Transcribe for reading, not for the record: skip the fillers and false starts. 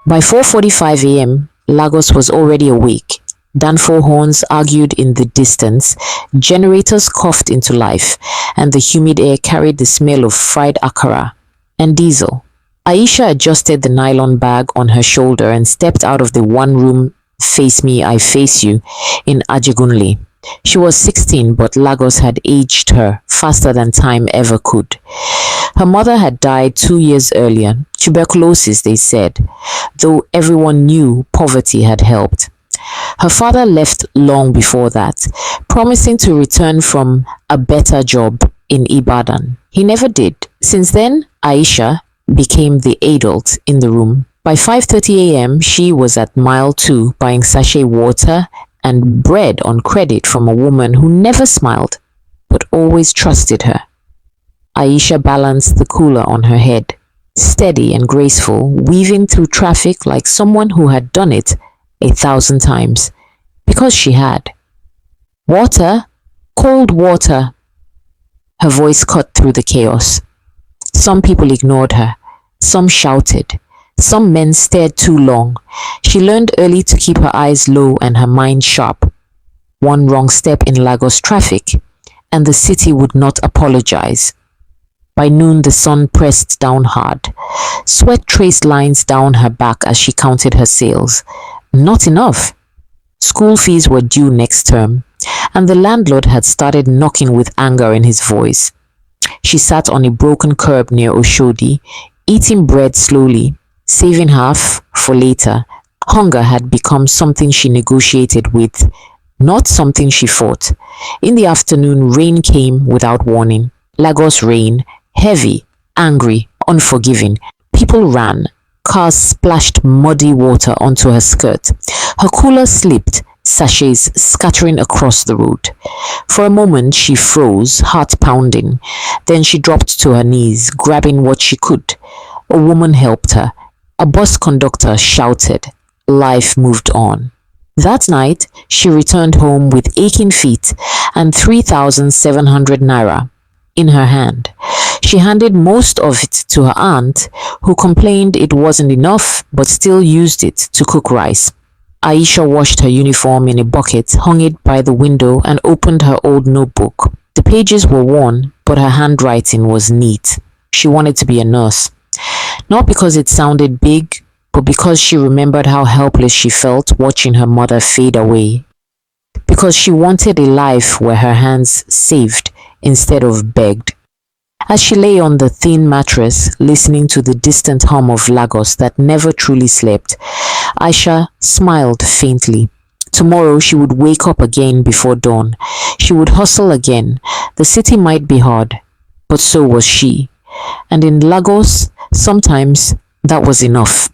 By 4:45 a.m., Lagos was already awake. Danfo horns argued in the distance, generators coughed into life, and the humid air carried the smell of fried akara and diesel. Aisha adjusted the nylon bag on her shoulder and stepped out of the one-room Face Me, I Face You in Ajegunle. She was 16, but Lagos had aged her faster than time ever could. Her mother had died 2 years earlier, tuberculosis they said, though everyone knew poverty had helped. Her father left long before that, promising to return from a better job in Ibadan. He never did. Since then, Aisha became the adult in the room. By 5:30 a.m., she was at mile 2 buying sachet water and bread on credit from a woman who never smiled but always trusted her. Aisha balanced the cooler on her head, steady and graceful, weaving through traffic like someone who had done it 1,000 times, because she had. Water, cold water. Her voice cut through the chaos. Some people ignored her. Some shouted. Some men stared too long. She learned early to keep her eyes low and her mind sharp. One wrong step in Lagos traffic, and the city would not apologize. By noon, the sun pressed down hard. Sweat traced lines down her back as she counted her sales. Not enough. School fees were due next term, and the landlord had started knocking with anger in his voice. She sat on a broken curb near Oshodi, eating bread slowly, saving half for later. Hunger had become something she negotiated with, not something she fought. In the afternoon, rain came without warning. Lagos rain, heavy, angry, unforgiving. People ran. Cars splashed muddy water onto her skirt. Her cooler slipped, sachets scattering across the road. For a moment she froze, heart pounding. Then she dropped to her knees, grabbing what she could. A woman helped her. A bus conductor shouted. Life moved on. That night, she returned home with aching feet and 3,700 naira in her hand. She handed most of it to her aunt, who complained it wasn't enough but still used it to cook rice. Aisha washed her uniform in a bucket, hung it by the window, and opened her old notebook. The pages were worn, but her handwriting was neat. She wanted to be a nurse. Not because it sounded big, but because she remembered how helpless she felt watching her mother fade away. Because she wanted a life where her hands saved instead of begged. As she lay on the thin mattress, listening to the distant hum of Lagos that never truly slept, Aisha smiled faintly. Tomorrow she would wake up again before dawn. She would hustle again. The city might be hard, but so was she. And in Lagos, sometimes that was enough.